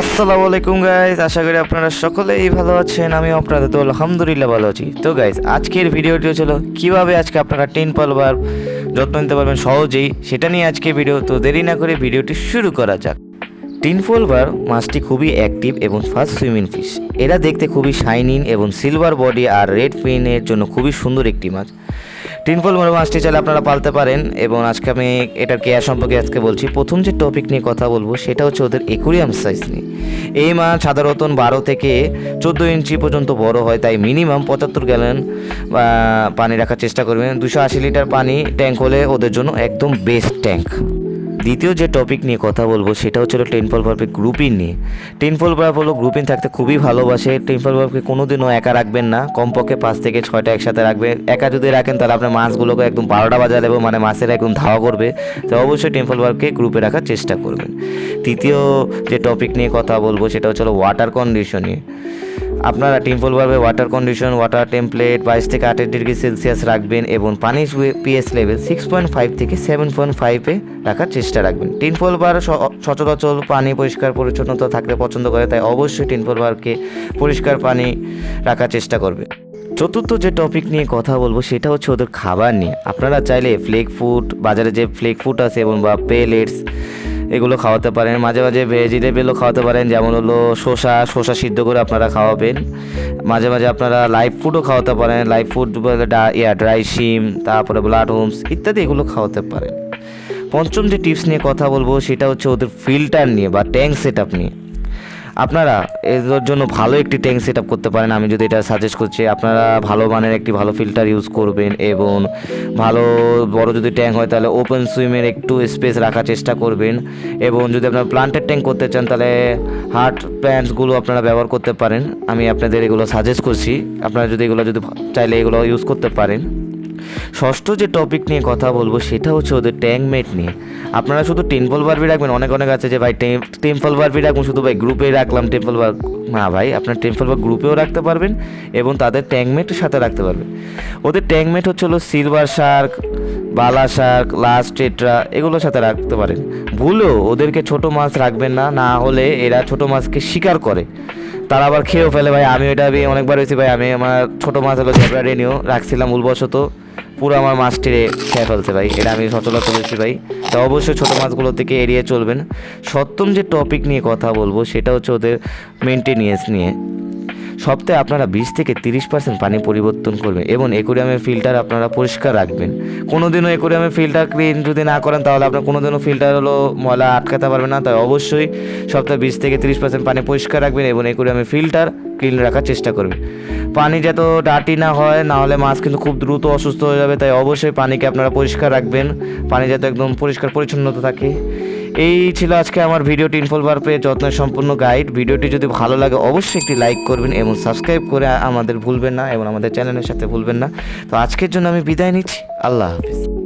আসসালামু আলাইকুম গাইস, আশা করি আপনারা সকলেই ভালো আছেন। আমি আপনাদের তো আলহামদুলিল্লাহ ভালো আছি। তো গাইস, আজকের ভিডিওটি হলো কিভাবে আজকে আপনারা টেম্পল বার যত্ন নিতে পারবেন সহজেই, সেটা নিয়ে আজকে ভিডিও। তো দেরি না করে ভিডিওটি শুরু করা যাক। টিনফল বার মাছটি খুবই অ্যাক্টিভ এবং ফাস্ট সুইমিং ফিশ। এরা দেখতে খুবই শাইনিং এবং সিলভার বডি আর রেড ফিনের জন্য খুবই সুন্দর একটি মাছ। টিনফল বার মাছটি চাইলে আপনারা পালতে পারেন এবং আজকে আমি এটার কেয়ার সম্পর্কে আজকে বলছি। প্রথম যে টপিক নিয়ে কথা বলবো সেটা হচ্ছে ওদের অ্যাকুরিয়াম সাইজ নিয়ে। এই মাছ সাধারণত 12 থেকে 14 ইঞ্চি পর্যন্ত বড় হয়, তাই মিনিমাম 75 গ্যালন পানি রাখার চেষ্টা করবেন। 280 লিটার পানি ট্যাঙ্ক হলে ওদের জন্য একদম বেস্ট ট্যাঙ্ক। দ্বিতীয় যে টপিক নিয়ে কথা বলবো সেটা হচ্ছে টেম্পল ভার্বের গ্রুপিং নিয়ে। টেম্পল ভার্ব হলো গ্রুপিং থাকতে খুবই ভালোবাসে। টেম্পল ভার্বকে কোনোদিনও একা রাখবেন না, কমপক্ষে 5 থেকে 6টা একসাথে রাখবেন। একা যদি রাখেন তাহলে আপনার মাছগুলোকে একদম 12টা বাজা দেবো, মানে মাছেরা একদম ধাওয়া করবে। তো অবশ্যই টেম্পল ভার্বকে গ্রুপে রাখার চেষ্টা করবেন। তৃতীয় যে টপিক নিয়ে কথা বলবো সেটা হচ্ছে ওয়াটার কন্ডিশন নিয়ে। আপনারা টেম্পল ভার্বে ওয়াটার কন্ডিশন, ওয়াটার টেমপ্লেট 22 থেকে 28 ডিগ্রি সেলসিয়াস রাখবেন এবং পানির পিএইচ লেভেল 6.5 থেকে 7.5-এ রাখার চেষ্টা রাখবেন। টেম্পল বার সচরাচর পানি পরিষ্কার পরিচ্ছন্নতা থাকতে পছন্দ করে, তাই অবশ্যই টেম্পল বারকে পরিষ্কার পানি রাখার চেষ্টা করবে। চতুর্থ যে টপিক নিয়ে কথা বলবো সেটা হচ্ছে ওদের খাবার নিয়ে। আপনারা চাইলে ফ্লেক ফুড, বাজারে যে ফ্লেক ফুড আছে এবং বা পেলেটস, এগুলো খাওয়াতে পারেন। মাঝে মাঝে ভেজিটেবলও খাওয়াতে পারেন, যেমন হলো শসা সিদ্ধ করে আপনারা খাওয়াবেন। মাঝে মাঝে আপনারা লাইভ ফুডও খাওয়াতে পারেন। লাইভ ফুড বলে ড্রাই শিম, তারপরে ব্লাড হোমস ইত্যাদি এগুলো খাওয়াতে পারেন। পঞ্চম যে টিপস নিয়ে কথা বলবো সেটা হচ্ছে ওদের ফিল্টার নিয়ে বা ট্যাঙ্ক সেট আপ নিয়ে। আপনারা এর জন্য ভালো একটি ট্যাঙ্ক সেট আপ করতে পারেন। আমি যদি এটা সাজেস্ট করছি, আপনারা ভালো মানের একটি ভালো ফিল্টার ইউজ করবেন এবং ভালো বড় যদি ট্যাঙ্ক হয় তাহলে ওপেন সুইমের একটু স্পেস রাখার চেষ্টা করবেন। এবং যদি আপনারা প্লান্টেড ট্যাঙ্ক করতে চান তাহলে হার্ড প্ল্যান্টসগুলো আপনারা ব্যবহার করতে পারেন। আমি আপনাদের এগুলো সাজেস্ট করছি, আপনারা যদি এগুলো চাইলে এগুলো ইউজ করতে পারেন। ষষ্ঠ যে টপিক নিয়ে কথা বলবো সেটা হচ্ছে ওদের ট্যাঙ্ক মেট নিয়ে। আপনারা শুধু টেম্পল বারবি রাখবেন, অনেক আছে যে ভাই টেম্পল বারবি রাখুন, শুধু ভাই গ্রুপে রাখলাম টেম্পল বার। না ভাই, আপনার টেম্পল বার গ্রুপেও রাখতে পারবেন এবং তাদের ট্যাঙ্ক মেটের সাথে রাখতে পারবেন। ওদের ট্যাঙ্ক মেট হচ্ছে সিলভার শার্ক, বালা শার্ক, লাস্ট টেট্রা, এগুলোর সাথে রাখতে পারেন। ভুলেও ওদেরকে ছোট মাছ রাখবেন না, না হলে এরা ছোট মাছকে শিকার করে, তারা আবার খেয়েও ফেলে। ভাই আমি এটা অনেকবার হয়েছি ভাই, আমি আমার ছোটো মাছ হলো জ্যাবরা রেনিও রাখছিলাম ভুলবশত, পুরো আমার মাছটি খেয়ে ফেলছে ভাই। এটা আমি সচরাচর বলেছি ভাই। তো অবশ্যই ছোটো মাছগুলো থেকে এড়িয়ে চলবেন। সপ্তম যে টপিক নিয়ে কথা বলবো সেটা হচ্ছে ওদের মেনটেনেন্স নিয়ে। সপ্তাহে আপনারা 20 থেকে 30% পানি পরিবর্তন করবেন এবং অ্যাকুরিয়ামের ফিল্টার আপনারা পরিষ্কার রাখবেন। কোনোদিনও অ্যাকুরিয়ামের ফিল্টার ক্লিন যদি না করেন তাহলে আপনার কোনোদিনও ফিল্টার ময়লা আটকাতে পারবেন না। তাই অবশ্যই সপ্তাহে 20 থেকে 30% পানি পরিষ্কার রাখবেন এবং অ্যাকুরিয়ামের ফিল্টার ক্লিন রাখার চেষ্টা করবেন। পানি যত ডার্টি না হয়, না হলে মাছ কিন্তু খুব দ্রুত অসুস্থ হয়ে যাবে। তাই অবশ্যই পানিকে আপনারা পরিষ্কার রাখবেন, পানি যাতে একদম পরিষ্কার পরিচ্ছন্নতা থাকে। এই ছিল আজকে আমার ভিডিও টিনফল বারপে যত্নের সম্পূর্ণ গাইড। ভিডিওটি যদি ভালো লাগে অবশ্যই একটি লাইক করবেন এবং সাবস্ক্রাইব করে আমাদের ভুলবেন না এবং আমাদের চ্যানেলের সাথে ভুলবেন না। তো আজকের জন্য আমি বিদায় নিচ্ছি। আল্লাহ হাফিজ।